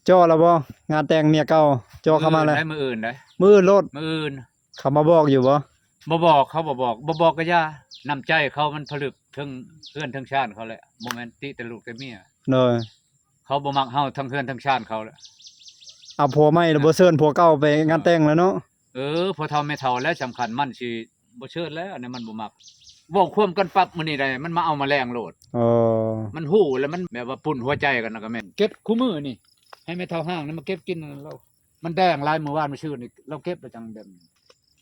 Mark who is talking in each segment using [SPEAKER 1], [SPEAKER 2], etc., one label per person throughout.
[SPEAKER 1] จ่อแล้วบ่งานแต่งเมียเก่าจ่อเข้ามาแล้ว
[SPEAKER 2] ได้มื้ออื่นได้
[SPEAKER 1] มื้อโลด
[SPEAKER 2] มื้ออื่น
[SPEAKER 1] เขามาบอกอยู่บ่
[SPEAKER 2] บ่บอกเขาบ่บอกก็ย่าน้ำใจเขามันผลึกทั้งเพื่อนทั้งชาติเขาแหละบ่แม่นติแต่ลูกแต่เมีย
[SPEAKER 1] โดย
[SPEAKER 2] เขาบ่มักเฮาทั้งเพื่อนทั้งชาติเขาแหละ
[SPEAKER 1] เอาผัวใหม่แล้วบ่เชิญผัวเก่าไปงานแต่งแล้วเนาะ
[SPEAKER 2] พอเฒ่าแม่เฒ่าแล้วสำคัญมันสิบ่เชิดแล้วอันนี้มันบ่มักเว้าความกันปั๊บมื้อนี้ได้มันมาเอามาแรงโลด
[SPEAKER 1] อ๋อ
[SPEAKER 2] มันฮู้แล้วมันแบบว่าปุ่นหัวใจกันนะก็แม่นเก็บคู่มือนี่ให้แม่เฒ่าห้างนั้นมาเก็บกินเรามันแดงหลายมื้อวานมื้อชื่นนี่เราเก็บประจังแบบนี้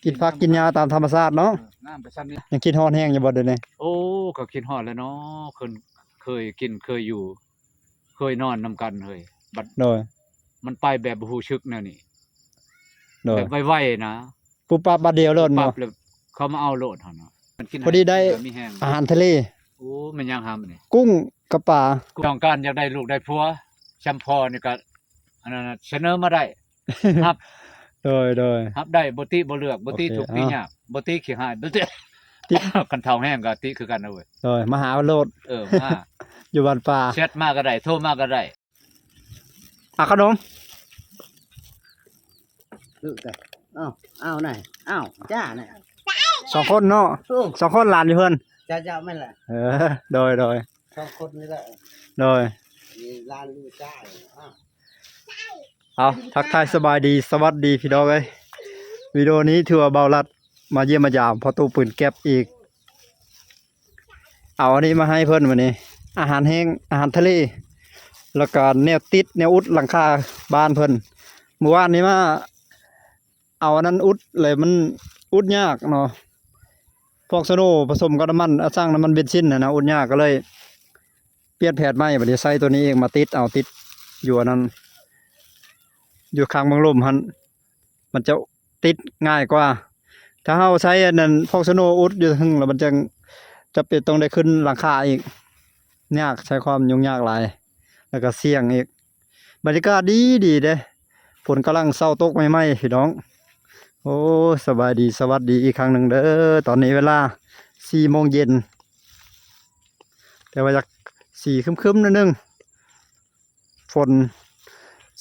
[SPEAKER 1] กินผักกินยาตามธรรมชาติเนาะ
[SPEAKER 2] งามไปซ้ำนี่
[SPEAKER 1] ยังคิดฮอดแห้งอยู่บ่เดี๋ยวนี้
[SPEAKER 2] โอ้ก็คิดฮอดแล้วเนาะเคยกินเคยอยู่เคยนอนนำกันเฮ้ยบัด
[SPEAKER 1] โดย
[SPEAKER 2] มันไปแบบบ่ฮู้ชึกแนวนี้
[SPEAKER 1] โดย
[SPEAKER 2] แบบไวๆนะ
[SPEAKER 1] ปุ๊บปั๊บบัดเดียวโลด
[SPEAKER 2] ปั๊
[SPEAKER 1] บ่
[SPEAKER 2] บแล้วเขามาเอาโลดหั่นน่ะมันกิน
[SPEAKER 1] พอดีได้
[SPEAKER 2] มีแห้ง
[SPEAKER 1] อาหารทะเล
[SPEAKER 2] โอ้มันยังหามนี่
[SPEAKER 1] กุ้งกับปลา
[SPEAKER 2] ต้องการอยากได้ลูกได้ผัวชัมพอนี่ก็อันนั้นน่ะเสนอมาได้ รับ
[SPEAKER 1] โดย
[SPEAKER 2] รับได้บ่ติบ่เลือกบ่ติ
[SPEAKER 1] โอเค
[SPEAKER 2] ทุกข์ติยากบ่ติขี้หายบ่ติ กันเฒ่าแห้งก็ติคือกันนะเว้ย
[SPEAKER 1] โดยมาหาโลด
[SPEAKER 2] มา
[SPEAKER 1] อยู่บ้านป่า
[SPEAKER 2] แชทมาก็ได้โทรมาก็ได้
[SPEAKER 1] ขนม
[SPEAKER 3] ลูกแต่อ้าวไหนอ้าวจ้าเนี่ย
[SPEAKER 1] 2คนเนาะ2คนหลานอยู่เพิ่น
[SPEAKER 3] จ้าไม่แหละ
[SPEAKER 1] โดย
[SPEAKER 3] สองคนนี่แหละ
[SPEAKER 1] โดย
[SPEAKER 3] มีร้านลูกจ้าอ้าว
[SPEAKER 1] เอาทักทายสบายดีสวัสดีพี่น้องเอ้ยวิดีโอนี้ถือว่าเบาลัดมาเยี่ยมมายามพอตู้ปืนแก๊ปอีกเอาอันนี้มาให้เพิ่นวันนี้อาหารแห้งอาหารทะเลแล้วก็แนวติดแนวอุดหลังคาบ้านเพิ่นเมื่อวานนี้มาเอาอันนั้นอุดเลยมันอุดยากเนาะฟอกสโนผสมกับน้ำมันสร้างน้ำมันเบนซินนะอุดยากก็เลยเปลี่ยนแผนใหม่บัดนี้ใส่ตัวนี้เองมาติดเอาติดอยู่อันนั้นอยู่ข้างบังลมหันมันจะติดง่ายกว่าถ้าเฮาใช้อันนั้นฟอกสโนอุดอยู่ถึงแล้วมันจะเป็นต้องได้ขึ้นหลังคาอีกยากใช้ความยุ่งยากหลายแล้วก็เสี่ยงอีกบรรยากาศดีเด้ฝนกำลังเศร้าตกใหม่ๆพี่น้องโอ้สบายดีสวัสดีอีกครั้งหนึ่งเด้อตอนนี้เวลา 4 โมงเย็นแต่ว่าจาก4ครึ้มๆนิดนึงฝน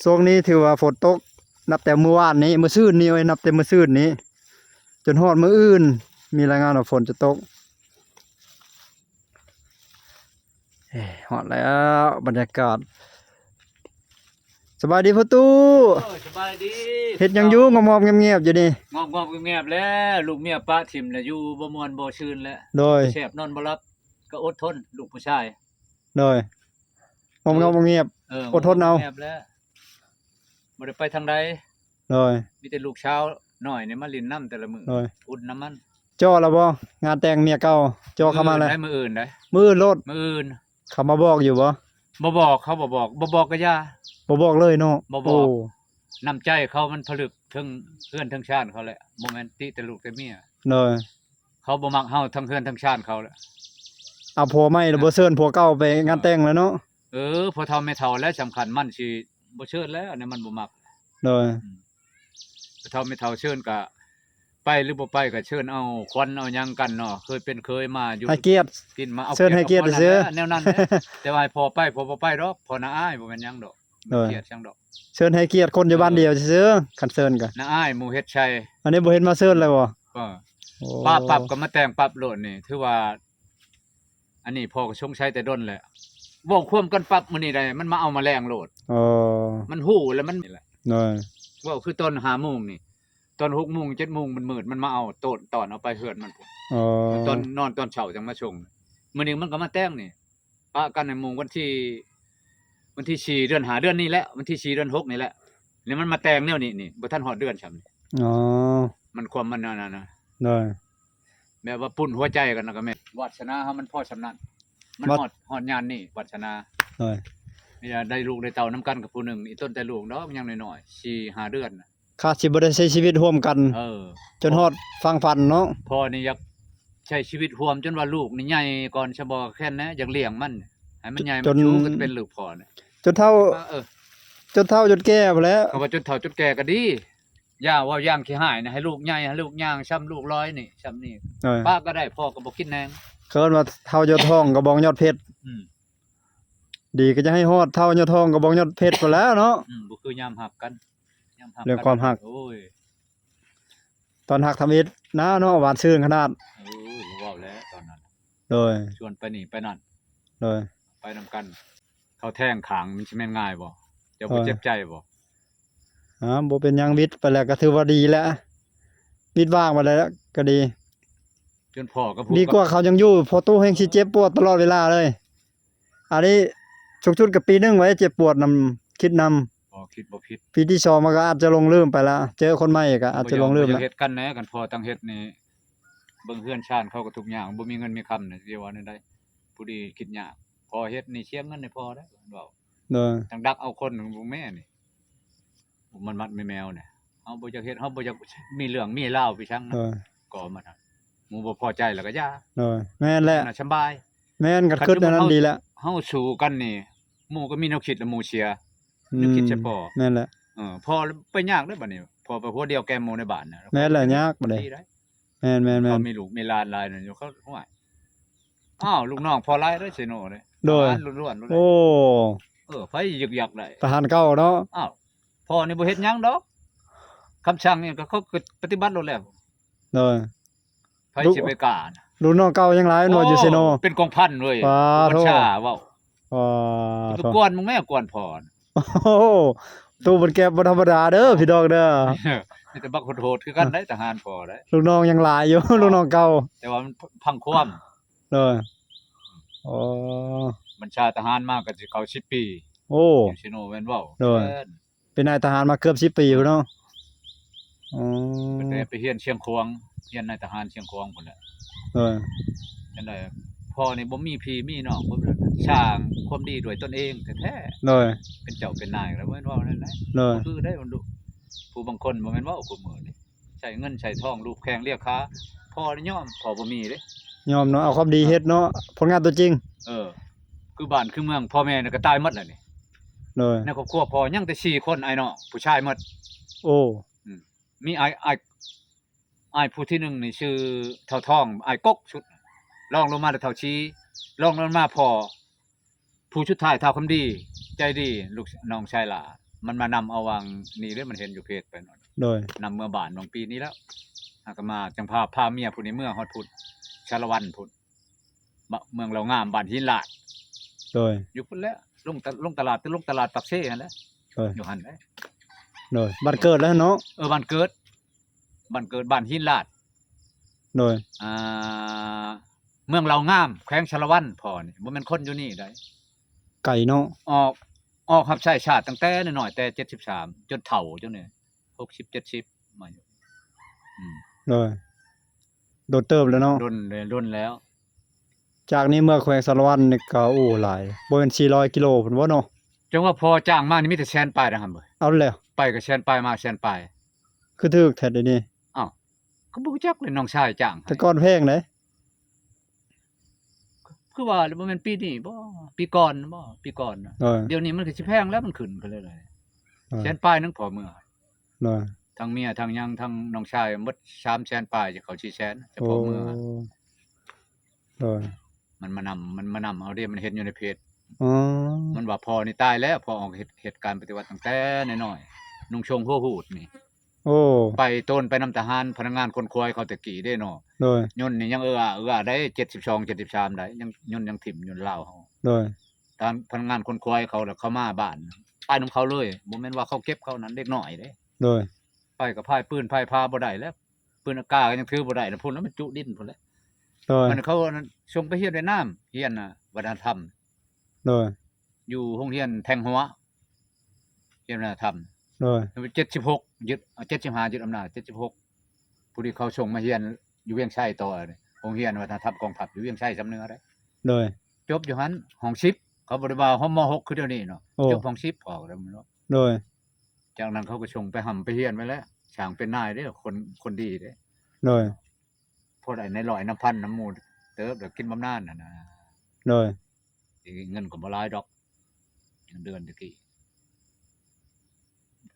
[SPEAKER 1] ช่วงนี้ถือว่าฝนตกนับแต่เมื่อวานนี้มื้อซื่นนี้ไว้นับแต่มื้อซื่นนี้จนฮอดมื้ออื่นมีรายงานว่าฝนจะตกฮอดแล้วบรรยากาศสบายดีพ่อตู้
[SPEAKER 2] สบายดี
[SPEAKER 1] เฮ็ดหยังอยู่งอมๆเงียบๆอยู่นี่
[SPEAKER 2] งอมๆเงียบๆแล้วลูกเมียป้าทิ่มแล้วอยู่บ่ม่วนบ่ชื่นแล้ว
[SPEAKER 1] โดย
[SPEAKER 2] แซ่บนอนบ่หลับก็อดทนลูกผู้ชาย
[SPEAKER 1] โดยงอมๆเงียบอดทนเอา
[SPEAKER 2] เงียบแล้วบ่ได้ไปทางใด
[SPEAKER 1] โดย
[SPEAKER 2] มีแต่ลูกเช้าน้อยนี่มาลินน้ำแต่ละมื้ออุ่นน้ำมัน
[SPEAKER 1] จ่อแล้วบ่งานแต่งเมียเก่าจ่อเข้ามาแล้ว
[SPEAKER 2] ได้มื้ออื่นได้
[SPEAKER 1] มื้อโลด
[SPEAKER 2] มื้ออื่น
[SPEAKER 1] เขามาบอกอยู่บ่
[SPEAKER 2] บ่บอกเขาบ่บอกก็ย่า
[SPEAKER 1] บ่บอกเลยเนาะ
[SPEAKER 2] บ่บอกน้ำใจเขามันผลึกทั้งเพื่อนทั้งชาติเขาแหละบ่แม่นติแต่ลูกแต่เมีย
[SPEAKER 1] โดย
[SPEAKER 2] เขาบ่มักเฮาทั้งเพื่อนทั้งชาติเขาแหละ
[SPEAKER 1] เอาผัวใหม่แล้วบ่เชิญผัวเก่าไปงานแต่งแล้วเนาะ
[SPEAKER 2] พอเฒ่าแม่เฒ่าแล้วสำคัญมันสิบ่เชิญแล้วอันนี้มันบ่มัก
[SPEAKER 1] โดย
[SPEAKER 2] พอเฒ่าแม่เฒ่าเชิญก็ไปหรือบ่ไปก็เชิญเอาควันเอาหยังกันเนาะเคยมาอยู่
[SPEAKER 1] ให้เกียรติ
[SPEAKER 2] กินมาเอา
[SPEAKER 1] เชิญให้เกียรติซื่อ
[SPEAKER 2] แนวนั้นแหละแต่ว่าพอไปพอบ่ไปดอกพอน้าอ้ายบ่แม่นหยังดอกเกียรติจังดอก
[SPEAKER 1] เชิญให้เกียรติคนอยู่บ้านเดียวซื่อคันเชิญก็
[SPEAKER 2] น้าอ้ายหมู่เฮ็ดชัย
[SPEAKER 1] อันนี้บ่เห็นมาเชิญเลยบ่
[SPEAKER 2] ป้าปรับก็มาแต่งปรับโลดนี่ถือว่าอันนี้พ่อก็ชงใช้แต่ดนแหละเว้าความกันปรับมื้อนี้ได้มันมาเอามาแรงโลดมันฮู้แล้วมันนี่แหละเว้าคือตอน 5:00 นนี่ตอน 6:00 น 7:00 นมันมืดมันมาเอาโตนตอนเอาไปเฮือนมันพุ่นตอนนอนตอนเช้าจังมาชงมื้อนี้มันก็มาแต่งนี่ปะกันในหมู่วันที่4เดือน5เดือนนี้แหละวันที่4เดือน6นี่แหละแล้วมันมาแต่งแนวนี้นี่บ่ทันฮอดเดือนซ้ํมันความมันนั่นน่ะแบบว่าปุ่นหัวใจกันนะก็แม่วาสนาเฮามันพอสำนั้นมันฮอดยานนี่วาสนานี่ได้ลูกได้เต้านำกันกับผู้หนึ่งอีต้นแต่ลูกเนาะยังน้อยๆ 4-5 เดือนน่ะ
[SPEAKER 1] ข้าสิบ่ได้ใช้ชีวิตร่วมกันจนฮอดฟังฟันเนาะ
[SPEAKER 2] พ่อนี่อยากใช้ชีวิตร่วมจนว่าลูกนี่ใหญ่ก่อนซะบ่แค่นนะอยากเลี้ยงมันให้มันใหญ่มันชูก็เป็นลูกพ่อน่ะ
[SPEAKER 1] จนเฒ่าจนแก่พุ่นแล้ว
[SPEAKER 2] เขาว่าจนเฒ่าจนแก่ก็ดีย่าว่าย่างขี้หายนะให้ลูกใหญ่ให้ลูกย่างซ้ำลูกร้อยนี่ซ้ำนี่ป้าก็ได้พ่อก็บ่คิดแนง
[SPEAKER 1] เคิ้นว่าเฒ่ายอดทองกระบองยอดเพชร ดีก็จะให้ฮอดเท่ายอดทองก็บ่ยอดเพชรพุ่นแล้วเนาะ
[SPEAKER 2] บ่คือยามหักกันยามหัก
[SPEAKER 1] เรื่องความหัก
[SPEAKER 2] โอ้ย
[SPEAKER 1] ตอนหักทำอิฐนะเนาะหวานชื่นขนาด
[SPEAKER 2] โอ้ยบ่เว้าแล้วตอนนั้น
[SPEAKER 1] โดย
[SPEAKER 2] ชวนไปนี่ไปนั่น
[SPEAKER 1] โดย
[SPEAKER 2] ไปนำกัน เขาแท่งขางมันสิแม่นง่ายบ่เจ้าบ่เจ็บใจบ่
[SPEAKER 1] บ่เป็นหยังวิทย์ไปแล้วก็ถือว่าดีแล้ววิทย์ว่างไปแล้วก็ดี
[SPEAKER 2] จนพ่อก็พูด
[SPEAKER 1] ดีกว่าเขายังอยู่พอตู้แห่งสิเจ็บปวดตลอดเวลาเลย อันนี้ชุกๆกับปีหนึงไว้เจ็บปวดนำคิดนำ
[SPEAKER 2] บ่คิดบ่ผิด
[SPEAKER 1] ปีที่2มันก็อาจจะลงลืมไปแล้ว เจอคนใหม่ก็อาจจะลงลืม
[SPEAKER 2] บ่
[SPEAKER 1] แล้ว
[SPEAKER 2] เฮ็ดกันแหน่กันพ่อตั้งเฮ็ดนี่เบิ่งเฮือนชาติเขาก็ทุกอย่างบ่มีเงินมีคำนี่สิว่าแนวใดผู้ดีคิดยากพอเฮ็ดนี่เสียเงินให้พ่อได้อเว้า
[SPEAKER 1] โดย
[SPEAKER 2] ทางดักเอาคนของแม่นี่มันมัดไม่แมวเนี่ยเฮาบ่อยากเฮ็ดเฮาบ่อยากมีเรื่องมีราวไปชังนะ
[SPEAKER 1] โดย
[SPEAKER 2] ก่อมันน่ะหมู่บ่พอใจแล้วก็อย่า
[SPEAKER 1] โดยแม่นแหละ
[SPEAKER 2] น่ะสบาย
[SPEAKER 1] แม่นก็คิดอันนั้นดีแล้ว
[SPEAKER 2] เฮาสู้กันนี่หมู่ก็มีแนวคิดแล้วหมู่เชียร์
[SPEAKER 1] อื
[SPEAKER 2] แนว
[SPEAKER 1] ม
[SPEAKER 2] คิดเฉพาะ
[SPEAKER 1] แม่นแหละ
[SPEAKER 2] พอไปยากเด้อบัดนี้พอไปหัวเดียวแกมหมู่ในบ้านน่ะ
[SPEAKER 1] แม่นแหละยากบัดนี้
[SPEAKER 2] ดีได้
[SPEAKER 1] แม่น
[SPEAKER 2] เขามีลูกมีหลานหลายนั่นอยู่เขาห่วยอ้าวลูกน้องพอหลายเด้อสิโน่เด้
[SPEAKER 1] โดย
[SPEAKER 2] ทหารล้วนๆ
[SPEAKER 1] โอ้
[SPEAKER 2] ไผยึกยักได้
[SPEAKER 1] ทหารเก่าเนาะ
[SPEAKER 2] อ้าวพ่อนี่บ่เฮ็ดหยังดอกคำสั่งนี่ก็เขาก็ปฏิบัติโลดแล้ว
[SPEAKER 1] โดย
[SPEAKER 2] ไผสิไปกล้านะ
[SPEAKER 1] รุ่นน้องเก่ายังหลายหน่วยอยู่ซิโน
[SPEAKER 2] เป็นกองพันเว้ย
[SPEAKER 1] ว้า
[SPEAKER 2] บัญ
[SPEAKER 1] โธ่
[SPEAKER 2] ชาเว้า
[SPEAKER 1] ว้า
[SPEAKER 2] ไป
[SPEAKER 1] โธ่
[SPEAKER 2] กวนมึงแม่กวนพ่อนะ
[SPEAKER 1] โอ้โหตู้มันแก็บบ่ธรรมดาเด้อพี่ดอกเด้อ
[SPEAKER 2] นี่แต่บักโหดๆคือกันได้ทหารพ่อได้
[SPEAKER 1] ลูกน้องยังหลายอยู่ ลูกน้องเก่า
[SPEAKER 2] แต่ว่ามันพังความ
[SPEAKER 1] เลยอ๋อ
[SPEAKER 2] บัญชาทหารมาก็สิเข้า10ปี
[SPEAKER 1] โอ้
[SPEAKER 2] อยู่ซิโนแม่นเว้า
[SPEAKER 1] โดย เป็นนายทหารมาเกือบ10ปีพุ่นเนาะอ๋อ
[SPEAKER 2] แต่ไปเรียนเชียงขวางเรียนนายทหารเชียงขวางพุ่นแหละ
[SPEAKER 1] เออ
[SPEAKER 2] จังได๋พ่อนี่บ่มีพี่มีน้องบ่ได้สร้างความดีด้วยตนเองแท้
[SPEAKER 1] เลย
[SPEAKER 2] ๆเป็นเจ้าเป็นนายแล้วแม่นเว้านั่นแหละ
[SPEAKER 1] เลย
[SPEAKER 2] คือได้มันดุผู้บางคนบ่แม่นเว้ากูมื้อนี่ใช้เงินใช้ทองลูกแข้งเรียกค้าพ่อนี่ยอมพ่อบ่มีเด้
[SPEAKER 1] ยอมเนาะเอาความดีเฮ็ดเนาะผลงานตัวจริง
[SPEAKER 2] คือบ้านคือเมืองพ่อแม่นี่ก็ตายหมดแล้วนี่
[SPEAKER 1] เลย
[SPEAKER 2] ในครอบครัวพ่อยังแต่4คนไอ้น้องผู้ชายหมด
[SPEAKER 1] โอ้
[SPEAKER 2] มีอ้ายผู้ที่หนึ่งนี่ชื่อเฒ่าทองอ้ายกกชุดรองลงมาแต่เฒ่าชีรองลงมาพ่อผู้ชุดท้ายเฒ่าคำดี ใจดีลูกน้องชายหล่ามันมานำเอาวางนี่เด้อมันเห็นอยู่เพจไปนั่น
[SPEAKER 1] เลย
[SPEAKER 2] นำเมื่อบ้านบางปีนี้แล้วหากมาจังพาเมียผู้นี้เมื่อฮอดพุทธชาละวันพุทธเมืองเรางามบ้านหินลาด
[SPEAKER 1] เลย
[SPEAKER 2] อยู่พุ่นแล้วลงตลาดปักเซ่หั่นแหละ
[SPEAKER 1] เลย
[SPEAKER 2] อยู่หั่นแหละ
[SPEAKER 1] เลยบัดเกิดแล้วเนาะ
[SPEAKER 2] บ้านเกิดบ้านหินลาด
[SPEAKER 1] เลย
[SPEAKER 2] เมืองเรางามแขวงชาละวันพอนี่บ่แม่นคนอยู่นี่ได้
[SPEAKER 1] ไก่เนาะ
[SPEAKER 2] ออกรับใช้ชาติตั้งแต่น้อยๆแต่73จนเฒ่าจนนี่60 70มาอยู่อืม
[SPEAKER 1] เลยโดดเติบแล้วเนาะ
[SPEAKER 2] รุ่นแล้ว
[SPEAKER 1] จากนี้เมื่อแขวงสารวัตรนี่ก็โอ้หลายบ่แม่น400กิโลพุ่นบ่เนาะ
[SPEAKER 2] จังว่าพอจ้างมานี่มีแต่แสนปลายนะครับเว้ย
[SPEAKER 1] เอาแล้ว
[SPEAKER 2] ไปก็แสนปลายมาแสนปลาย
[SPEAKER 1] คือถูกแท้เดี๋ยวนี้
[SPEAKER 2] อ้าวก็บ่รู้จักเลยน้องชายจ้างให้
[SPEAKER 1] แต่ก่อนแพงเด้
[SPEAKER 2] คือว่าบ่แม่นปีนี้บ่ปีก่อนบ่ปีก่อนน่ะ
[SPEAKER 1] เลย
[SPEAKER 2] เดี๋ยวนี้มันก็สิแพงแล้วมันขึ้นกันเลย
[SPEAKER 1] เลย
[SPEAKER 2] แสนปลายนึงพอเมื่อ
[SPEAKER 1] เลย
[SPEAKER 2] ทั้งเมียทั้งหยังทั้งน้องชายหมด3แสนปลายจะเข้า4แสนจะ
[SPEAKER 1] โอ้
[SPEAKER 2] พอเมื่อ
[SPEAKER 1] เลย
[SPEAKER 2] มันมานำเอาเด้มันเห็นอยู่ในเพจ
[SPEAKER 1] อ๋อ
[SPEAKER 2] มันว่าพอนี่ตายแล้วพอออกเหตุการณ์ปฏิวัติตั้งแต่น้อยๆนุ่งชงหัวหูดนี่
[SPEAKER 1] โอ้
[SPEAKER 2] ไปต้นไปนำทหารพนักงานคนควายเขาตะกี้เด้เนาะ
[SPEAKER 1] เลย
[SPEAKER 2] ยนต์นี่ยังได้72 73ได้ยังยนต์ยังถิ่มยนต์ลาวเฮา
[SPEAKER 1] เลย
[SPEAKER 2] ตามพนักงานคนควายเขาแล้วเขามาบ้านไปนำเขาเลยบ่แม่นว่าเขาเก็บเขานั้นเด็กน้อยเด้
[SPEAKER 1] เลย
[SPEAKER 2] ไปกับพายปืนพายพาบ่ได้แล้วปืนอากาศก็ยังถือบ่ได้นะพุ่นแล้วมันจุดินพุ่นแหล้ว
[SPEAKER 1] เลย
[SPEAKER 2] มันเขาส่งไปเรียนเวียดนามเรียนวัฒนธรรม
[SPEAKER 1] เลย
[SPEAKER 2] อยู่โรงเรียนแทงหัวเรียนวัฒนธรรม
[SPEAKER 1] เลย
[SPEAKER 2] 76ยึด75ยึดอำนาจ76ผู้ที่เขาส่งมาเรียนอยู่เวียงชัยต่อนี่โรงเรียนวัฒนธรรมกองทัพอยู่เวียงชัยสำเนือได้
[SPEAKER 1] เลย
[SPEAKER 2] จบอยู่หันห้อง10เขาบ่ได้ว่าห้องม6คือเดี๋ยวนี้เนาะ
[SPEAKER 1] โอ้
[SPEAKER 2] จบห้อง10ออกแล้วมันเนาะ
[SPEAKER 1] เลย
[SPEAKER 2] จากนั้นเขาก็ส่งไปไปเรียนไว้แล้วช่างเป็นนายเด้อคนดีเด้
[SPEAKER 1] เลย
[SPEAKER 2] พอได้ในร้อยน้ำพันน้ำหมูเติบเดี๋ยวกินบำนาญน่ะนะ
[SPEAKER 1] เลย
[SPEAKER 2] เงินก็บ่หลายดอกเดือนตะกี้